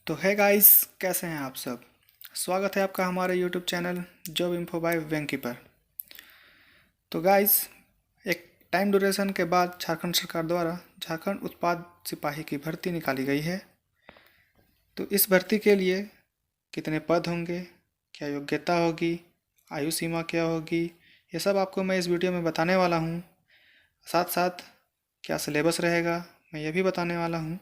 तो है गाइस, कैसे हैं आप सब। स्वागत है आपका हमारे YouTube channel job info by Venky पर। तो गाइस, एक टाइम ड्यूरेशन के बाद झारखंड सरकार द्वारा झारखंड उत्पाद सिपाही की भर्ती निकाली गई है। तो इस भर्ती के लिए कितने पद होंगे, क्या योग्यता होगी, आयु सीमा क्या होगी, ये सब आपको मैं इस वीडियो में बताने वाला हूँ। साथ साथ क्या सिलेबस रहेगा, मैं ये भी बताने वाला हूँ।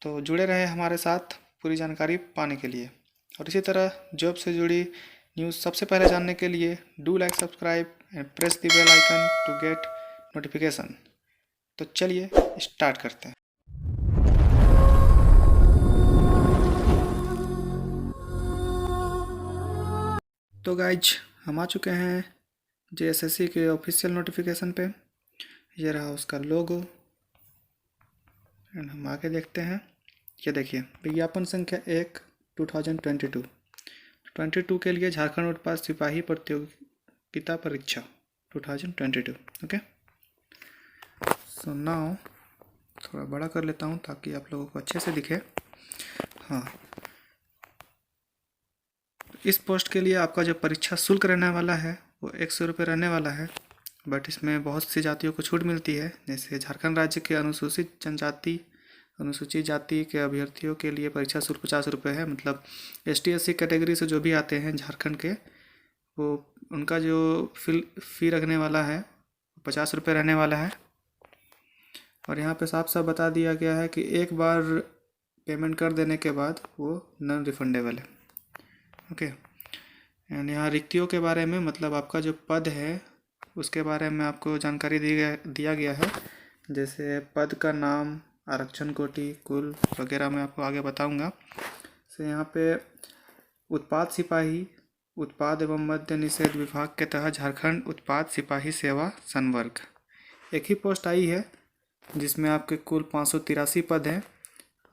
तो जुड़े रहे हमारे साथ पूरी जानकारी पाने के लिए। और इसी तरह जॉब से जुड़ी न्यूज़ सबसे पहले जानने के लिए do like, subscribe and press the bell icon to get notification. तो चलिए स्टार्ट करते हैं। तो गाइज, हम आ चुके हैं जेएसएससी के ऑफिशियल नोटिफिकेशन पे। ये रहा उसका लोगो एंड हम आगे देखते हैं। ये देखिए, विज्ञापन संख्या 1 2022 22 के लिए झारखंड उत्पाद सिपाही प्रतियोगिता परीक्षा 2022। ओके, सो नाउ थोड़ा बड़ा कर लेता हूँ ताकि आप लोगों को अच्छे से दिखे। हाँ, इस पोस्ट के लिए आपका जो परीक्षा शुल्क रहने वाला है वो 100 रुपये रहने वाला है। बट इसमें बहुत सी जातियों को छूट मिलती है, जैसे झारखंड राज्य के अनुसूचित जाति के अभ्यर्थियों के लिए परीक्षा शुल्क 50 रुपये है। मतलब ST SC कैटेगरी से जो भी आते हैं झारखंड के, वो उनका जो फ़ी रखने वाला है 50 रुपये रहने वाला है। और यहाँ पे साफ साफ बता दिया गया है कि एक बार पेमेंट कर देने के बाद वो नॉन रिफंडेबल है। ओके, एंड यहाँ रिक्तियों के बारे में, मतलब आपका जो पद है उसके बारे में आपको जानकारी दिया गया है। जैसे पद का नाम, आरक्षण कोटि, कुल वगैरह मैं आपको आगे बताऊंगा। से यहाँ पे उत्पाद सिपाही, उत्पाद एवं मद्य निषेध विभाग के तहत झारखंड उत्पाद सिपाही सेवा संवर्ग एक ही पोस्ट आई है, जिसमें आपके कुल 583 पद हैं।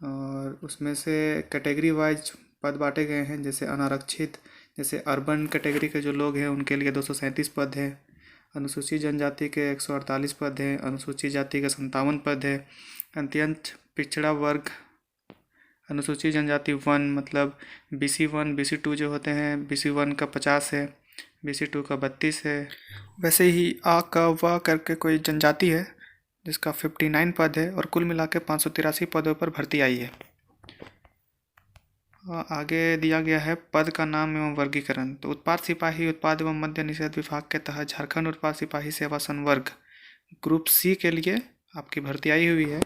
और उसमें से कैटेगरी वाइज पद बांटे गए हैं। जैसे अनारक्षित, जैसे अर्बन कैटेगरी के जो लोग हैं उनके लिए 237 पद हैं। अनुसूचित जनजाति के 148 पद हैं। अनुसूचित जाति के 57 पद है। अत्यंत पिछड़ा वर्ग अनुसूचित जनजाति 1, मतलब BC1 BC2 जो होते हैं, BC1 का 50 है, BC2 का 32 है। वैसे ही आ का वा करके कोई जनजाति है जिसका 59 पद है और कुल मिला के 583 पदों पर भर्ती आई है। आगे दिया गया है पद का नाम एवं वर्गीकरण। तो उत्पाद सिपाही, उत्पाद एवं मद्य निषेध विभाग के तहत झारखंड उत्पाद सिपाही सेवा संवर्ग ग्रुप C के लिए आपकी भर्ती आई हुई है।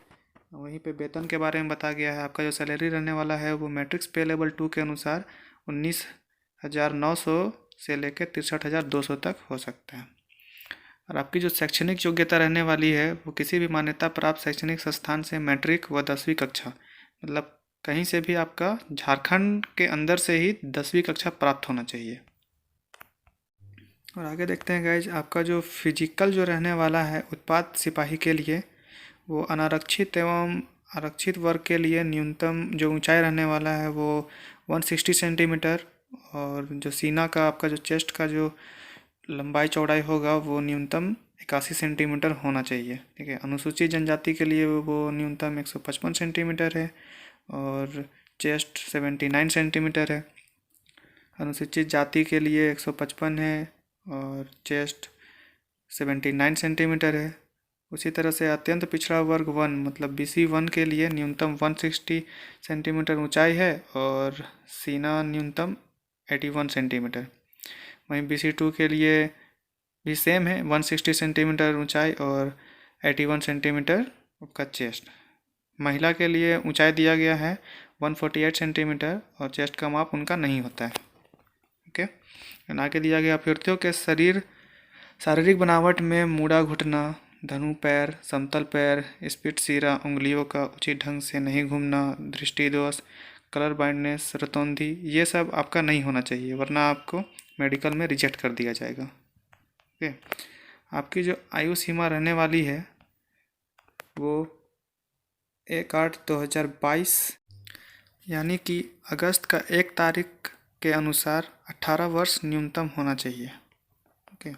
वहीं पे वेतन के बारे में बताया गया है। आपका जो सैलरी रहने वाला है वो मैट्रिक्स पे लेवल 2 के अनुसार 19,900 से लेकर 63,200 तक हो सकता है। और आपकी जो शैक्षणिक योग्यता रहने वाली है वो किसी भी मान्यता प्राप्त शैक्षणिक संस्थान से मैट्रिक व 10वीं कक्षा, मतलब कहीं से भी आपका झारखंड के अंदर से ही 10वीं कक्षा प्राप्त होना चाहिए। और आगे देखते हैं गाइज, आपका जो फिजिकल जो रहने वाला है उत्पाद सिपाही के लिए, वो अनारक्षित एवं आरक्षित वर्ग के लिए न्यूनतम जो ऊंचाई रहने वाला है वो 160 सेंटीमीटर। और जो सीना का आपका जो चेस्ट का जो लंबाई चौड़ाई होगा वो न्यूनतम 81 सेंटीमीटर होना चाहिए। ठीक है, अनुसूचित जनजाति के लिए वो न्यूनतम 155 सेंटीमीटर है और चेस्ट 79 सेंटीमीटर है। अनुसूचित जाति के लिए 155 है और चेस्ट 79 सेंटीमीटर है। उसी तरह से अत्यंत पिछड़ा वर्ग 1, मतलब BC1 के लिए न्यूनतम 160 सेंटीमीटर ऊंचाई है और सीना न्यूनतम 81 सेंटीमीटर। वहीं BC2 के लिए भी सेम है, 160 सेंटीमीटर ऊंचाई और 81 सेंटीमीटर आपका चेस्ट। महिला के लिए ऊंचाई दिया गया है 148 सेंटीमीटर और चेस्ट का माप उनका नहीं होता है। ओके, आगे दिया गया अभ्यर्थियों के शारीरिक बनावट में मूड़ा घुटना, धनु पैर, समतल पैर, स्पीड सिरा, उंगलियों का उचित ढंग से नहीं घूमना, दृष्टि दोष, कलर ब्लाइंडनेस, रतौंधी, ये सब आपका नहीं होना चाहिए, वरना आपको मेडिकल में रिजेक्ट कर दिया जाएगा। ओके, आपकी जो आयु सीमा रहने वाली है वो 1/8/2022 यानी कि अगस्त का 1 तारीख के अनुसार 18 वर्ष न्यूनतम होना चाहिए। ओके,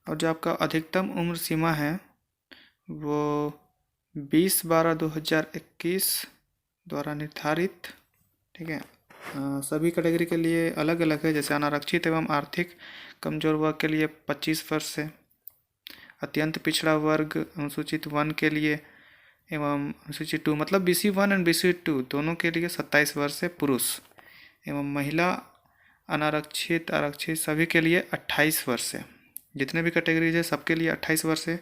और जो आपका अधिकतम उम्र सीमा है वो 20/12/2021 द्वारा निर्धारित ठीक है। सभी कैटेगरी के लिए अलग अलग है, जैसे अनारक्षित एवं आर्थिक कमजोर वर्ग के लिए 25 वर्ष है, अत्यंत पिछड़ा वर्ग अनुसूचित 1 के लिए एवं अनुसूचित 2 मतलब BC 1 एंड BC 2 दोनों के लिए 27 वर्ष है पुरुष, एवं महिला अनारक्षित आरक्षित सभी के लिए 28 वर्ष है। जितने भी कैटेगरीज है सबके लिए 28 वर्ष है।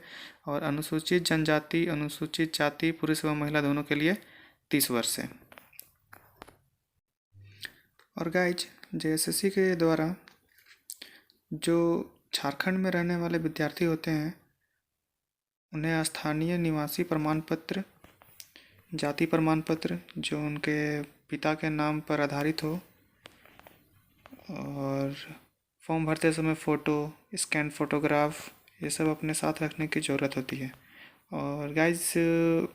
और अनुसूचित जनजाति अनुसूचित जाति पुरुष एवं महिला दोनों के लिए 30 वर्ष है। और गाइज JSSC के द्वारा जो झारखंड में रहने वाले विद्यार्थी होते हैं उन्हें स्थानीय निवासी प्रमाण पत्र, जाति प्रमाण पत्र जो उनके पिता के नाम पर आधारित हो, और फॉर्म भरते समय फ़ोटो, स्कैन फोटोग्राफ, ये सब अपने साथ रखने की ज़रूरत होती है। और गाइज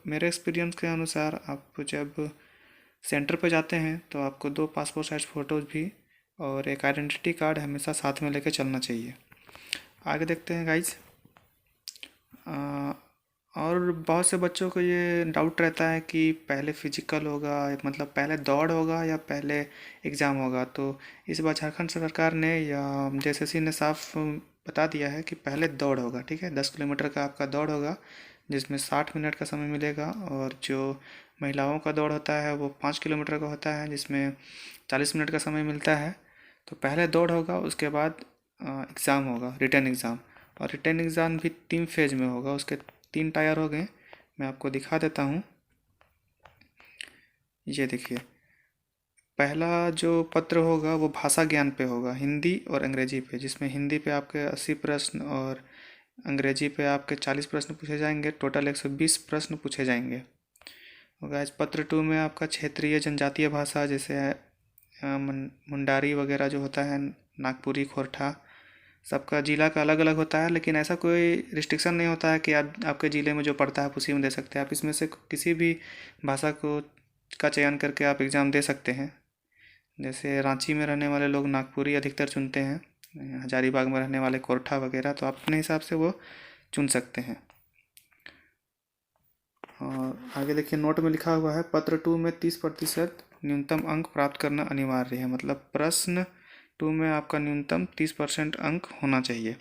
मेरे एक्सपीरियंस के अनुसार आप जब सेंटर पर जाते हैं तो आपको 2 पासपोर्ट साइज फ़ोटोज़ भी और एक आइडेंटिटी कार्ड हमेशा साथ में लेकर चलना चाहिए। आगे देखते हैं गाइज। और बहुत से बच्चों को ये डाउट रहता है कि पहले फिजिकल होगा, मतलब पहले दौड़ होगा या पहले एग्ज़ाम होगा। तो इस बार झारखंड सरकार ने या JSSC ने साफ बता दिया है कि पहले दौड़ होगा। ठीक है, 10 किलोमीटर का आपका दौड़ होगा जिसमें 60 मिनट का समय मिलेगा, और जो महिलाओं का दौड़ होता है वो 5 किलोमीटर का होता है जिसमें 40 मिनट का समय मिलता है। तो पहले दौड़ होगा, उसके बाद एग्ज़ाम होगा, रिटन एग्ज़ाम। और रिटन एग्ज़ाम भी 3 फेज में होगा, उसके 3 टायर हो गए। मैं आपको दिखा देता हूँ, ये देखिए। पहला जो पत्र होगा वो भाषा ज्ञान पे होगा, हिंदी और अंग्रेजी पे, जिसमें हिंदी पे आपके 80 प्रश्न और अंग्रेजी पे आपके 40 प्रश्न पूछे जाएंगे। टोटल 120 प्रश्न पूछे जाएंगे। और गाइस पत्र 2 में आपका क्षेत्रीय जनजातीय भाषा जैसे मुंडारी वगैरह जो होता है, नागपुरी, खोरठा, सबका ज़िला का अलग अलग होता है, लेकिन ऐसा कोई रिस्ट्रिक्शन नहीं होता है कि आपके ज़िले में जो पड़ता है आप उसी में दे सकते हैं। आप इसमें से किसी भी भाषा का चयन करके आप एग्ज़ाम दे सकते हैं। जैसे रांची में रहने वाले लोग नागपुरी अधिकतर चुनते हैं, हजारीबाग में रहने वाले खोरठा वगैरह, तो आप अपने हिसाब से वो चुन सकते हैं। और आगे देखिए, नोट में लिखा हुआ है पत्र 2 में 30% न्यूनतम अंक प्राप्त करना अनिवार्य है। मतलब प्रश्न 2 में आपका न्यूनतम 30% अंक होना चाहिए।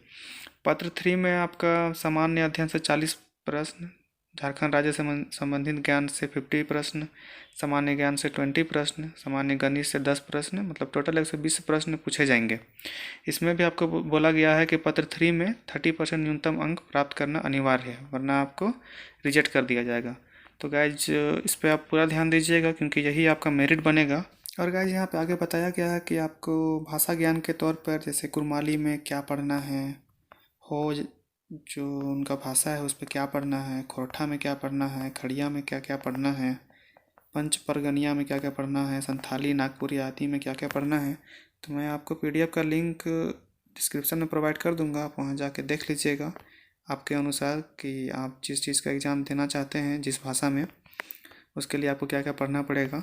पत्र 3 में आपका सामान्य अध्ययन से 40 प्रश्न, झारखंड राज्य से संबंधित ज्ञान से 50 प्रश्न, सामान्य ज्ञान से 20 प्रश्न, सामान्य गणित से 10 प्रश्न, मतलब टोटल 120 प्रश्न पूछे जाएंगे। इसमें भी आपको बोला गया है कि पत्र 3 में 30% न्यूनतम अंक प्राप्त करना अनिवार्य है, वरना आपको रिजेक्ट कर दिया जाएगा। तो गाइज इस पर आप पूरा ध्यान दीजिएगा क्योंकि यही आपका मेरिट बनेगा। और गाइज यहाँ पे आगे बताया गया है कि आपको भाषा ज्ञान के तौर पर जैसे कुरमाली में क्या पढ़ना है, हो जो उनका भाषा है उस पर क्या पढ़ना है, खोरठा में क्या पढ़ना है, खड़िया में क्या क्या पढ़ना है, पंच परगनिया में क्या क्या पढ़ना है, संथाली नागपुरी आदि में क्या क्या पढ़ना है। तो मैं आपको PDF का लिंक डिस्क्रिप्शन में प्रोवाइड कर दूंगा, आप वहाँ जाके देख लीजिएगा आपके अनुसार कि आप जिस चीज़ का एग्ज़ाम देना चाहते हैं जिस भाषा में, उसके लिए आपको क्या क्या पढ़ना पड़ेगा।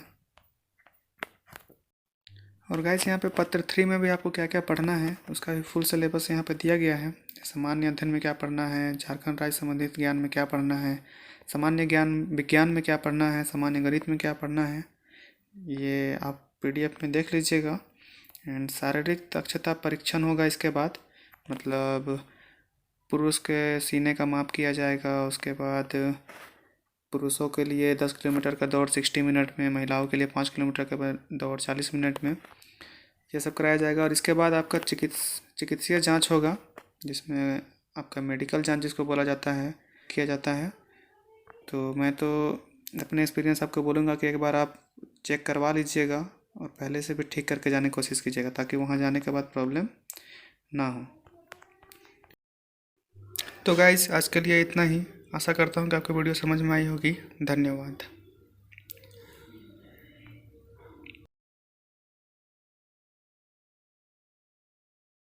और गाइस यहाँ पे पत्र 3 में भी आपको क्या क्या पढ़ना है उसका भी फुल सिलेबस यहाँ पे दिया गया है। सामान्य अध्ययन में क्या पढ़ना है, झारखंड राज्य संबंधित ज्ञान में क्या पढ़ना है, सामान्य ज्ञान विज्ञान में क्या पढ़ना है, सामान्य गणित में क्या पढ़ना है, ये आप PDF में देख लीजिएगा। एंड शारीरिक दक्षता परीक्षण होगा इसके बाद, मतलब पुरुष के सीने का माप किया जाएगा। उसके बाद पुरुषों के लिए 10 किलोमीटर का दौड़ 60 मिनट में, महिलाओं के लिए 5 किलोमीटर का दौड़ 40 मिनट में, ये सब कराया जाएगा। और इसके बाद आपका चिकित्सीय जांच होगा जिसमें आपका मेडिकल जांच जिसको बोला जाता है किया जाता है। तो मैं तो अपने एक्सपीरियंस आपको बोलूँगा कि एक बार आप चेक करवा लीजिएगा और पहले से भी ठीक करके जाने की कोशिश कीजिएगा ताकि वहाँ जाने के बाद प्रॉब्लम ना हो। तो गाइस आज के लिए इतना ही। आशा करता हूँ कि आपको वीडियो समझ में आई होगी। धन्यवाद।